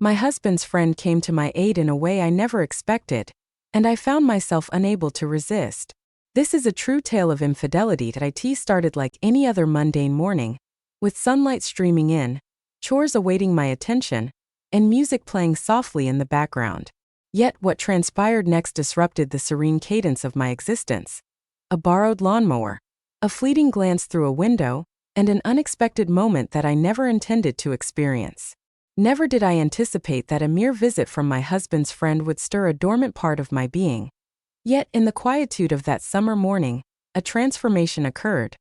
My husband's friend came to my aid in a way I never expected, and I found myself unable to resist. This is a true tale of infidelity that it started like any other mundane morning, with sunlight streaming in, chores awaiting my attention, and music playing softly in the background. Yet what transpired next disrupted the serene cadence of my existence. A borrowed lawnmower, a fleeting glance through a window, and an unexpected moment that I never intended to experience. Never did I anticipate that a mere visit from my husband's friend would stir a dormant part of my being. Yet, in the quietude of that summer morning, a transformation occurred,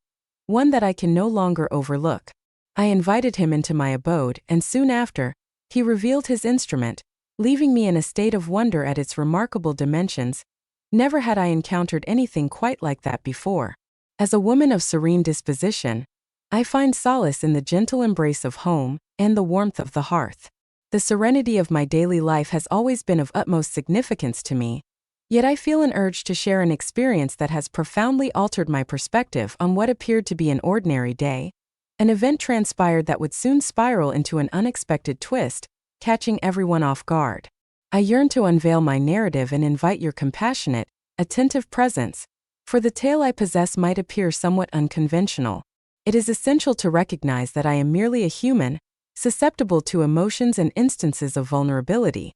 one that I can no longer overlook. I invited him into my abode, and soon after, he revealed his instrument, leaving me in a state of wonder at its remarkable dimensions. Never had I encountered anything quite like that before. As a woman of serene disposition, I find solace in the gentle embrace of home and the warmth of the hearth. The serenity of my daily life has always been of utmost significance to me, yet I feel an urge to share an experience that has profoundly altered my perspective on what appeared to be an ordinary day. An event transpired that would soon spiral into an unexpected twist, catching everyone off guard. I yearn to unveil my narrative and invite your compassionate, attentive presence, for the tale I possess might appear somewhat unconventional. It is essential to recognize that I am merely a human, susceptible to emotions and instances of vulnerability.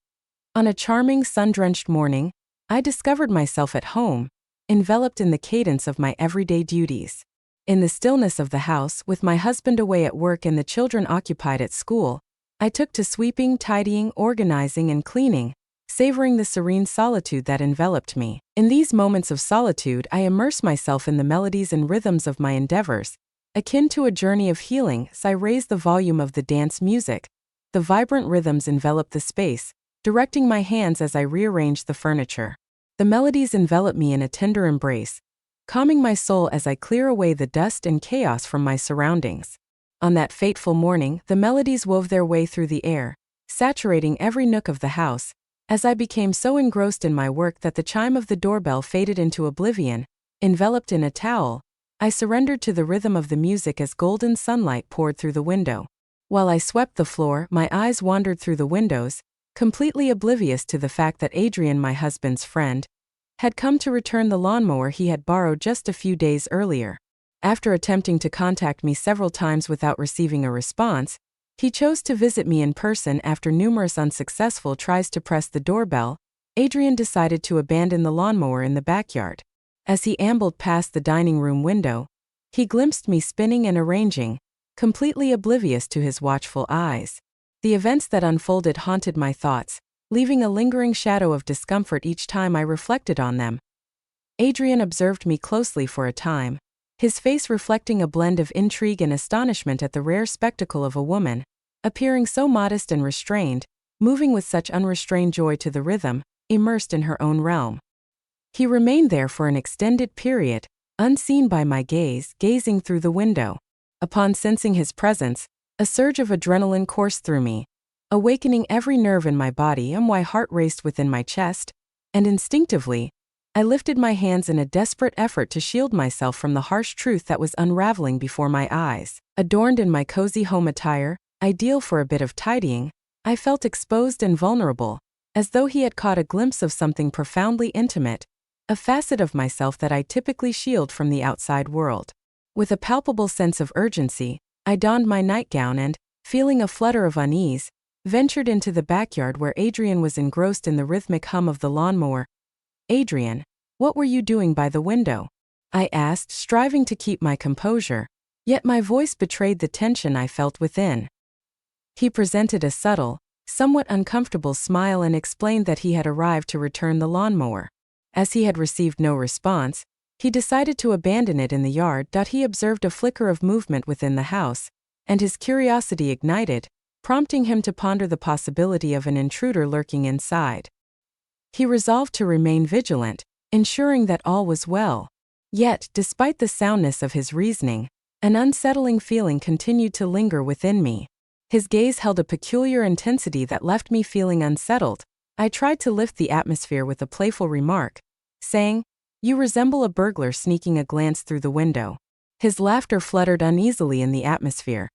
On a charming, sun-drenched morning, I discovered myself at home, enveloped in the cadence of my everyday duties. In the stillness of the house, with my husband away at work and the children occupied at school, I took to sweeping, tidying, organizing, and cleaning, savoring the serene solitude that enveloped me. In these moments of solitude, I immerse myself in the melodies and rhythms of my endeavors, akin to a journey of healing. As I raise the volume of the dance music, the vibrant rhythms envelop the space, directing my hands as I rearrange the furniture. The melodies envelop me in a tender embrace, calming my soul as I clear away the dust and chaos from my surroundings. On that fateful morning, the melodies wove their way through the air, saturating every nook of the house, as I became so engrossed in my work that the chime of the doorbell faded into oblivion. Enveloped in a towel, I surrendered to the rhythm of the music as golden sunlight poured through the window. While I swept the floor, my eyes wandered through the windows, completely oblivious to the fact that Adrian, my husband's friend, had come to return the lawnmower he had borrowed just a few days earlier. After attempting to contact me several times without receiving a response, he chose to visit me in person. After numerous unsuccessful tries to press the doorbell, Adrian decided to abandon the lawnmower in the backyard. As he ambled past the dining room window, he glimpsed me spinning and arranging, completely oblivious to his watchful eyes. The events that unfolded haunted my thoughts, leaving a lingering shadow of discomfort each time I reflected on them. Adrian observed me closely for a time, his face reflecting a blend of intrigue and astonishment at the rare spectacle of a woman, appearing so modest and restrained, moving with such unrestrained joy to the rhythm, immersed in her own realm. He remained there for an extended period, unseen by my gaze, gazing through the window. Upon sensing his presence, a surge of adrenaline coursed through me, awakening every nerve in my body, and my heart raced within my chest, and instinctively, I lifted my hands in a desperate effort to shield myself from the harsh truth that was unraveling before my eyes. Adorned in my cozy home attire, ideal for a bit of tidying, I felt exposed and vulnerable, as though he had caught a glimpse of something profoundly intimate, a facet of myself that I typically shield from the outside world. With a palpable sense of urgency, I donned my nightgown and, feeling a flutter of unease, ventured into the backyard where Adrian was engrossed in the rhythmic hum of the lawnmower. "Adrian, what were you doing by the window?" I asked, striving to keep my composure, yet my voice betrayed the tension I felt within. He presented a subtle, somewhat uncomfortable smile and explained that he had arrived to return the lawnmower. As he had received no response, he decided to abandon it in the yard. He observed a flicker of movement within the house, and his curiosity ignited, prompting him to ponder the possibility of an intruder lurking inside. He resolved to remain vigilant, ensuring that all was well. Yet, despite the soundness of his reasoning, an unsettling feeling continued to linger within me. His gaze held a peculiar intensity that left me feeling unsettled. I tried to lift the atmosphere with a playful remark, saying, "You resemble a burglar sneaking a glance through the window." His laughter fluttered uneasily in the atmosphere,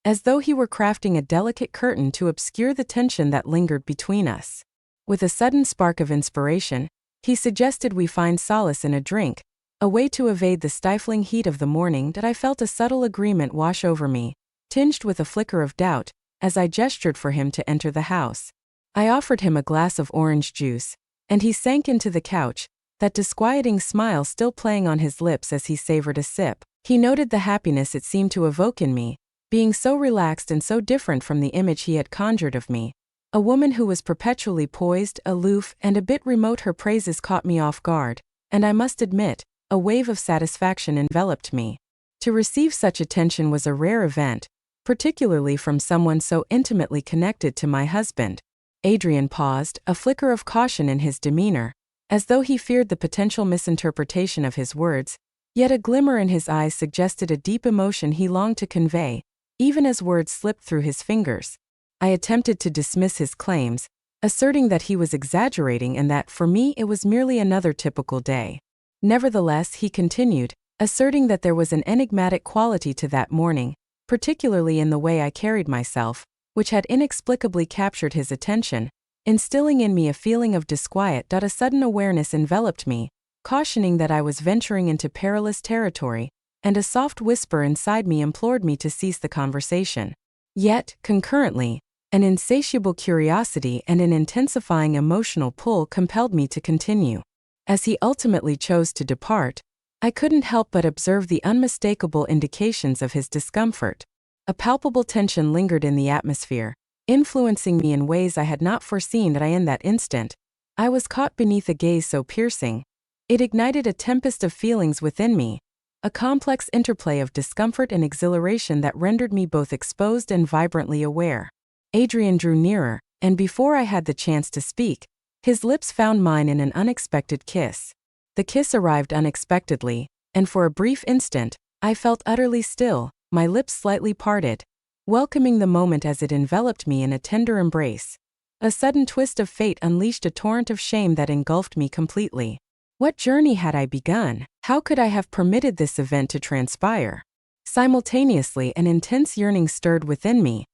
as though he were crafting a delicate curtain to obscure the tension that lingered between us. With a sudden spark of inspiration, he suggested we find solace in a drink, a way to evade the stifling heat of the morning. That I felt a subtle agreement wash over me, tinged with a flicker of doubt, as I gestured for him to enter the house. I offered him a glass of orange juice, and he sank into the couch, that disquieting smile still playing on his lips as he savored a sip. He noted the happiness it seemed to evoke in me, being so relaxed and so different from the image he had conjured of me. A woman who was perpetually poised, aloof, and a bit remote. Her praises caught me off guard, and I must admit, a wave of satisfaction enveloped me. To receive such attention was a rare event, particularly from someone so intimately connected to my husband. Adrian paused, a flicker of caution in his demeanor, as though he feared the potential misinterpretation of his words, yet a glimmer in his eyes suggested a deep emotion he longed to convey, even as words slipped through his fingers. I attempted to dismiss his claims, asserting that he was exaggerating and that for me it was merely another typical day. Nevertheless, he continued, asserting that there was an enigmatic quality to that morning, particularly in the way I carried myself, which had inexplicably captured his attention, instilling in me a feeling of disquiet. A sudden awareness enveloped me, cautioning that I was venturing into perilous territory, and a soft whisper inside me implored me to cease the conversation. Yet, concurrently, an insatiable curiosity and an intensifying emotional pull compelled me to continue. As he ultimately chose to depart, I couldn't help but observe the unmistakable indications of his discomfort. A palpable tension lingered in the atmosphere, influencing me in ways I had not foreseen. That in that instant, I was caught beneath a gaze so piercing. It ignited a tempest of feelings within me, a complex interplay of discomfort and exhilaration that rendered me both exposed and vibrantly aware. Adrian drew nearer, and before I had the chance to speak, his lips found mine in an unexpected kiss. The kiss arrived unexpectedly, and for a brief instant, I felt utterly still, my lips slightly parted, welcoming the moment as it enveloped me in a tender embrace. A sudden twist of fate unleashed a torrent of shame that engulfed me completely. What journey had I begun? How could I have permitted this event to transpire? Simultaneously, an intense yearning stirred within me,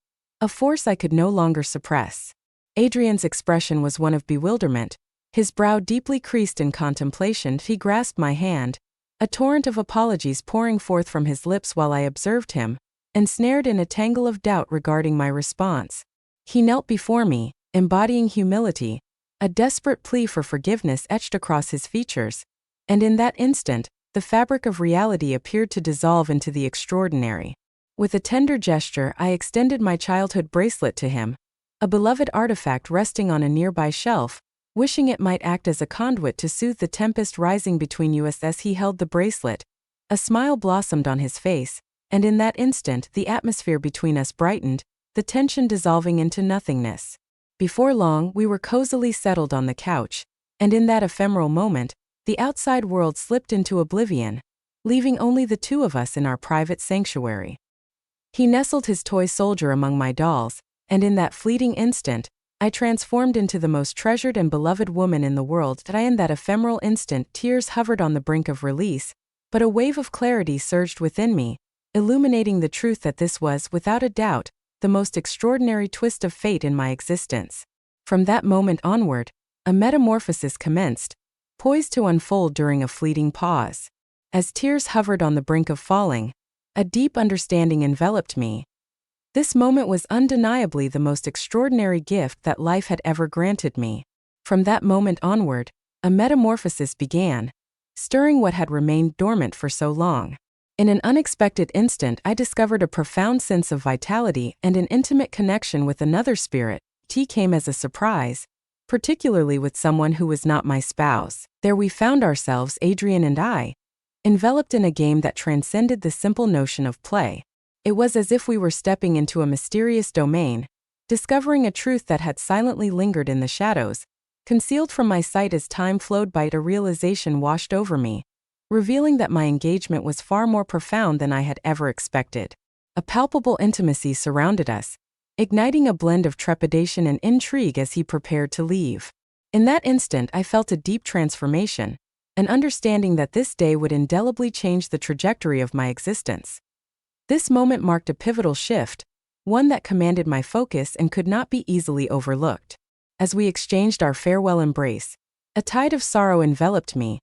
a force I could no longer suppress. Adrian's expression was one of bewilderment, his brow deeply creased in contemplation. He grasped my hand, a torrent of apologies pouring forth from his lips while I observed him, ensnared in a tangle of doubt regarding my response. He knelt before me, embodying humility, a desperate plea for forgiveness etched across his features, and in that instant, the fabric of reality appeared to dissolve into the extraordinary. With a tender gesture, I extended my childhood bracelet to him, a beloved artifact resting on a nearby shelf, wishing it might act as a conduit to soothe the tempest rising between us. As he held the bracelet, a smile blossomed on his face, and in that instant the atmosphere between us brightened, the tension dissolving into nothingness. Before long, we were cozily settled on the couch, and in that ephemeral moment, the outside world slipped into oblivion, leaving only the two of us in our private sanctuary. He nestled his toy soldier among my dolls, and in that fleeting instant, I transformed into the most treasured and beloved woman in the world. In that ephemeral instant, tears hovered on the brink of release, but a wave of clarity surged within me, illuminating the truth that this was, without a doubt, the most extraordinary twist of fate in my existence. From that moment onward, a metamorphosis commenced, poised to unfold during a fleeting pause. As tears hovered on the brink of falling, a deep understanding enveloped me. This moment was undeniably the most extraordinary gift that life had ever granted me. From that moment onward, a metamorphosis began, stirring what had remained dormant for so long. In an unexpected instant, I discovered a profound sense of vitality and an intimate connection with another spirit. Tea came as a surprise, particularly with someone who was not my spouse. There we found ourselves, Adrian and I, enveloped in a game that transcended the simple notion of play. It was as if we were stepping into a mysterious domain, discovering a truth that had silently lingered in the shadows, concealed from my sight. As time flowed by, a realization washed over me, revealing that my engagement was far more profound than I had ever expected. A palpable intimacy surrounded us, igniting a blend of trepidation and intrigue as he prepared to leave. In that instant, I felt a deep transformation, an understanding that this day would indelibly change the trajectory of my existence. This moment marked a pivotal shift, one that commanded my focus and could not be easily overlooked. As we exchanged our farewell embrace, a tide of sorrow enveloped me,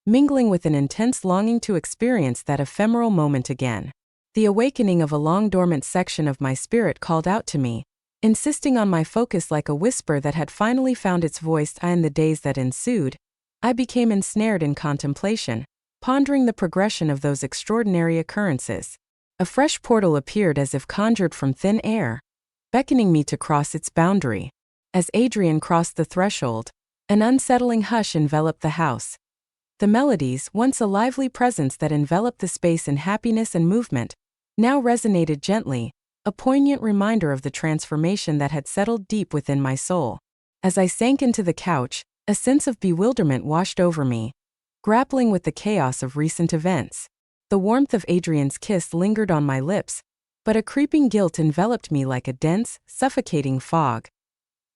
mingling with an intense longing to experience that ephemeral moment again. The awakening of a long-dormant section of my spirit called out to me, insisting on my focus like a whisper that had finally found its voice. In the days that ensued, I became ensnared in contemplation, pondering the progression of those extraordinary occurrences. A fresh portal appeared as if conjured from thin air, beckoning me to cross its boundary. As Adrian crossed the threshold, an unsettling hush enveloped the house. The melodies, once a lively presence that enveloped the space in happiness and movement, now resonated gently, a poignant reminder of the transformation that had settled deep within my soul. As I sank into the couch, a sense of bewilderment washed over me, grappling with the chaos of recent events. The warmth of Adrian's kiss lingered on my lips, but a creeping guilt enveloped me like a dense, suffocating fog.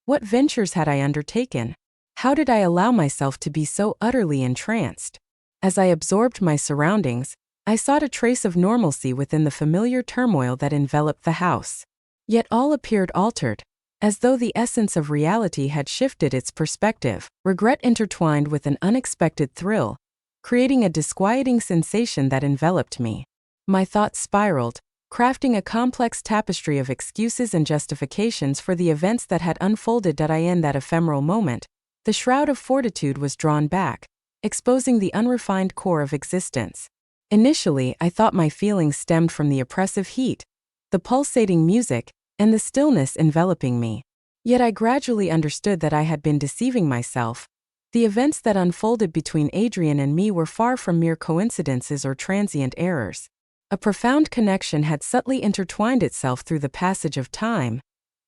What ventures had I undertaken? How did I allow myself to be so utterly entranced? As I absorbed my surroundings, I sought a trace of normalcy within the familiar turmoil that enveloped the house. Yet all appeared altered, as though the essence of reality had shifted its perspective. Regret intertwined with an unexpected thrill, creating a disquieting sensation that enveloped me. My thoughts spiraled, crafting a complex tapestry of excuses and justifications for the events that had unfolded. In that ephemeral moment, the shroud of fortitude was drawn back, exposing the unrefined core of existence. Initially, I thought my feelings stemmed from the oppressive heat, the pulsating music, and the stillness enveloping me. Yet I gradually understood that I had been deceiving myself. The events that unfolded between Adrian and me were far from mere coincidences or transient errors. A profound connection had subtly intertwined itself through the passage of time,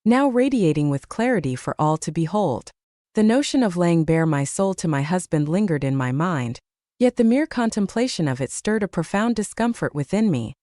now radiating with clarity for all to behold. The notion of laying bare my soul to my husband lingered in my mind, yet the mere contemplation of it stirred a profound discomfort within me.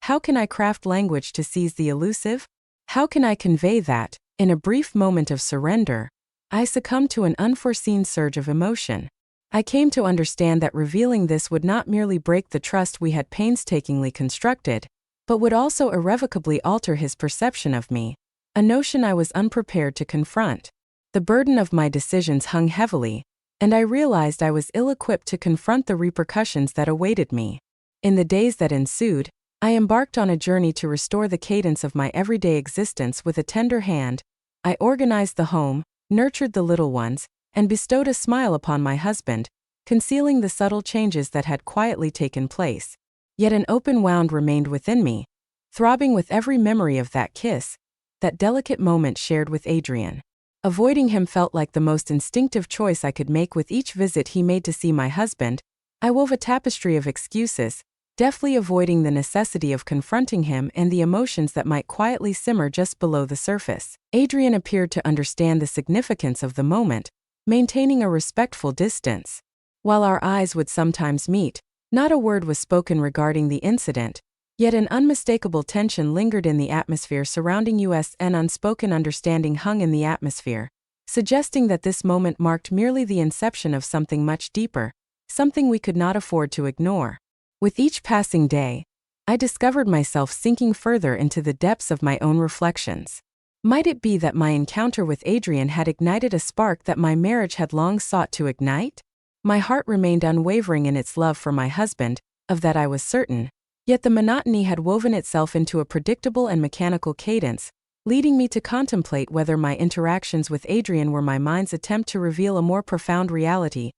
How can I craft language to seize the elusive? How can I convey that, in a brief moment of surrender, I succumbed to an unforeseen surge of emotion? I came to understand that revealing this would not merely break the trust we had painstakingly constructed, but would also irrevocably alter his perception of me, a notion I was unprepared to confront. The burden of my decisions hung heavily, and I realized I was ill-equipped to confront the repercussions that awaited me. In the days that ensued, I embarked on a journey to restore the cadence of my everyday existence with a tender hand. I organized the home, nurtured the little ones, and bestowed a smile upon my husband, concealing the subtle changes that had quietly taken place. Yet an open wound remained within me, throbbing with every memory of that kiss, that delicate moment shared with Adrian. Avoiding him felt like the most instinctive choice I could make. With each visit he made to see my husband, I wove a tapestry of excuses, deftly avoiding the necessity of confronting him and the emotions that might quietly simmer just below the surface. Adrian appeared to understand the significance of the moment, maintaining a respectful distance. While our eyes would sometimes meet, not a word was spoken regarding the incident, yet an unmistakable tension lingered in the atmosphere surrounding us. An unspoken understanding hung in the atmosphere, suggesting that this moment marked merely the inception of something much deeper, something we could not afford to ignore. With each passing day, I discovered myself sinking further into the depths of my own reflections. Might it be that my encounter with Adrian had ignited a spark that my marriage had long sought to ignite? My heart remained unwavering in its love for my husband, of that I was certain. Yet the monotony had woven itself into a predictable and mechanical cadence, leading me to contemplate whether my interactions with Adrian were my mind's attempt to reveal a more profound reality.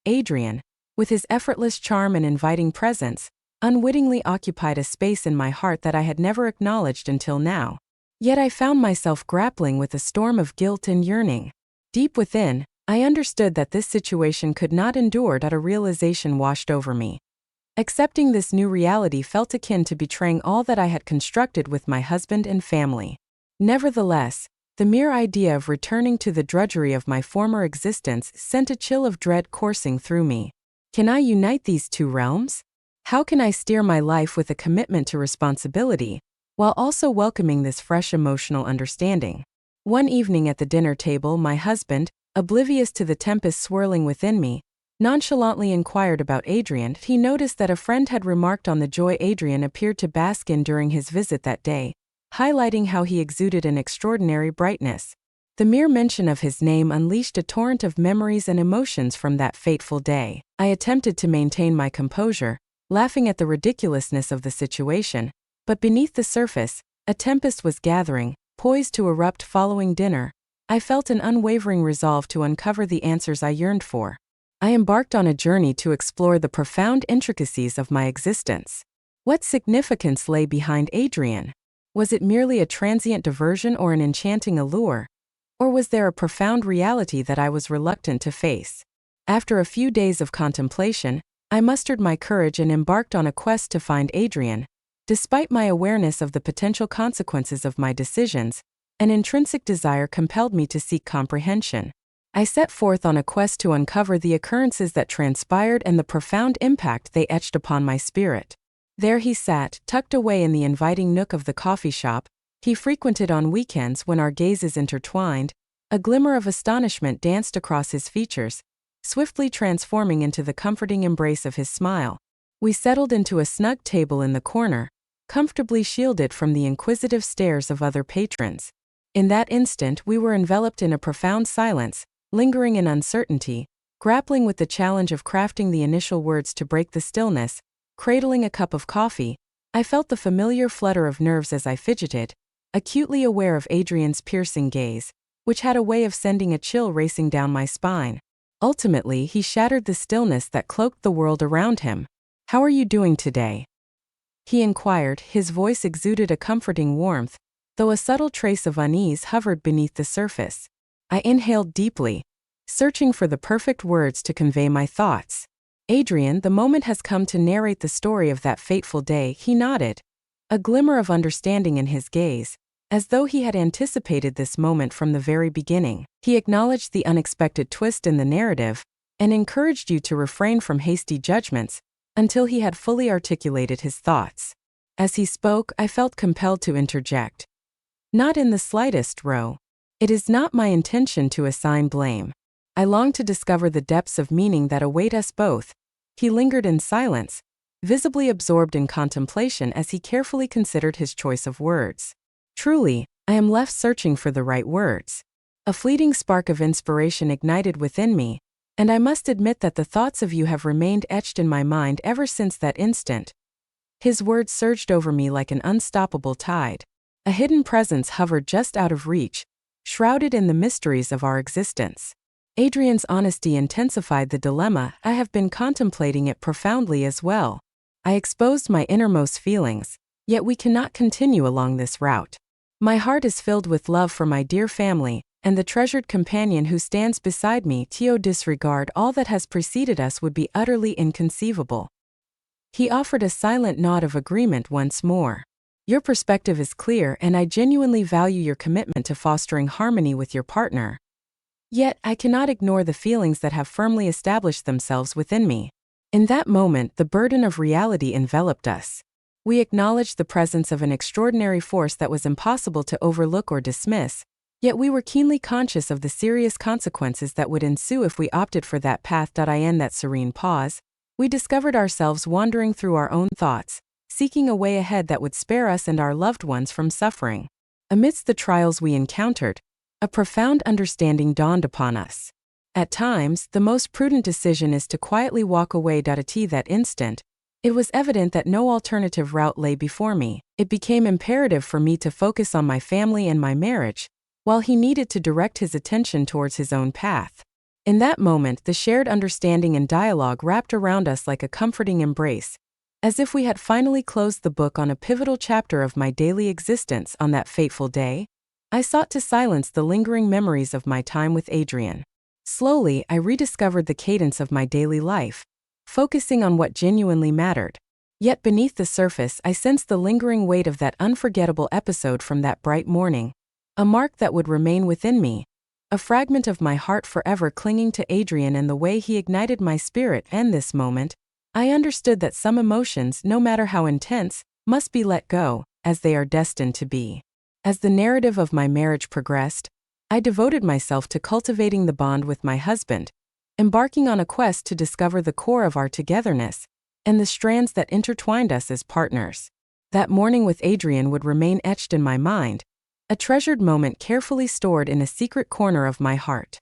Adrian, with his effortless charm and inviting presence, unwittingly occupied a space in my heart that I had never acknowledged until now. Yet I found myself grappling with a storm of guilt and yearning. Deep within, I understood that this situation could not endure. A realization washed over me. Accepting this new reality felt akin to betraying all that I had constructed with my husband and family. Nevertheless, the mere idea of returning to the drudgery of my former existence sent a chill of dread coursing through me. Can I unite these two realms? How can I steer my life with a commitment to responsibility, while also welcoming this fresh emotional understanding? One evening at the dinner table, my husband, oblivious to the tempest swirling within me, nonchalantly inquired about Adrian. He noticed that a friend had remarked on the joy Adrian appeared to bask in during his visit that day, highlighting how he exuded an extraordinary brightness. The mere mention of his name unleashed a torrent of memories and emotions from that fateful day. I attempted to maintain my composure, laughing at the ridiculousness of the situation, but beneath the surface, a tempest was gathering, poised to erupt following dinner. I felt an unwavering resolve to uncover the answers I yearned for. I embarked on a journey to explore the profound intricacies of my existence. What significance lay behind Adrian? Was it merely a transient diversion or an enchanting allure? Or was there a profound reality that I was reluctant to face? After a few days of contemplation, I mustered my courage and embarked on a quest to find Adrian. Despite my awareness of the potential consequences of my decisions, an intrinsic desire compelled me to seek comprehension. I set forth on a quest to uncover the occurrences that transpired and the profound impact they etched upon my spirit. There he sat, tucked away in the inviting nook of the coffee shop he frequented on weekends when our gazes intertwined. A glimmer of astonishment danced across his features, swiftly transforming into the comforting embrace of his smile. We settled into a snug table in the corner, comfortably shielded from the inquisitive stares of other patrons. In that instant we were enveloped in a profound silence, lingering in uncertainty, grappling with the challenge of crafting the initial words to break the stillness. Cradling a cup of coffee, I felt the familiar flutter of nerves as I fidgeted, acutely aware of Adrian's piercing gaze, which had a way of sending a chill racing down my spine. Ultimately, he shattered the stillness that cloaked the world around him. "How are you doing today?" he inquired. His voice exuded a comforting warmth, though a subtle trace of unease hovered beneath the surface. I inhaled deeply, searching for the perfect words to convey my thoughts. "Adrian, the moment has come to narrate the story of that fateful day," he nodded, a glimmer of understanding in his gaze, as though he had anticipated this moment from the very beginning. He acknowledged the unexpected twist in the narrative, and encouraged you to refrain from hasty judgments, until he had fully articulated his thoughts. As he spoke, I felt compelled to interject. "Not in the slightest, Ro. It is not my intention to assign blame. I long to discover the depths of meaning that await us both." He lingered in silence, visibly absorbed in contemplation as he carefully considered his choice of words. "Truly, I am left searching for the right words." A fleeting spark of inspiration ignited within me, and I must admit that the thoughts of you have remained etched in my mind ever since that instant. His words surged over me like an unstoppable tide. A hidden presence hovered just out of reach, shrouded in the mysteries of our existence. Adrian's honesty intensified the dilemma. I have been contemplating it profoundly as well. I exposed my innermost feelings, yet we cannot continue along this route. My heart is filled with love for my dear family, and the treasured companion who stands beside me. To disregard all that has preceded us would be utterly inconceivable. He offered a silent nod of agreement once more. "Your perspective is clear, and I genuinely value your commitment to fostering harmony with your partner. Yet, I cannot ignore the feelings that have firmly established themselves within me." In that moment, the burden of reality enveloped us. We acknowledged the presence of an extraordinary force that was impossible to overlook or dismiss, yet we were keenly conscious of the serious consequences that would ensue if we opted for that path. In that serene pause, we discovered ourselves wandering through our own thoughts, seeking a way ahead that would spare us and our loved ones from suffering. Amidst the trials we encountered, a profound understanding dawned upon us. At times, the most prudent decision is to quietly walk away. At that instant, it was evident that no alternative route lay before me. It became imperative for me to focus on my family and my marriage, while he needed to direct his attention towards his own path. In that moment, the shared understanding and dialogue wrapped around us like a comforting embrace, as if we had finally closed the book on a pivotal chapter of my daily existence. On that fateful day, I sought to silence the lingering memories of my time with Adrian. Slowly, I rediscovered the cadence of my daily life, focusing on what genuinely mattered. Yet beneath the surface, I sensed the lingering weight of that unforgettable episode from that bright morning, a mark that would remain within me, a fragment of my heart forever clinging to Adrian and the way he ignited my spirit. And this moment, I understood that some emotions, no matter how intense, must be let go, as they are destined to be. As the narrative of my marriage progressed, I devoted myself to cultivating the bond with my husband, embarking on a quest to discover the core of our togetherness and the strands that intertwined us as partners. That morning with Adrian would remain etched in my mind, a treasured moment carefully stored in a secret corner of my heart.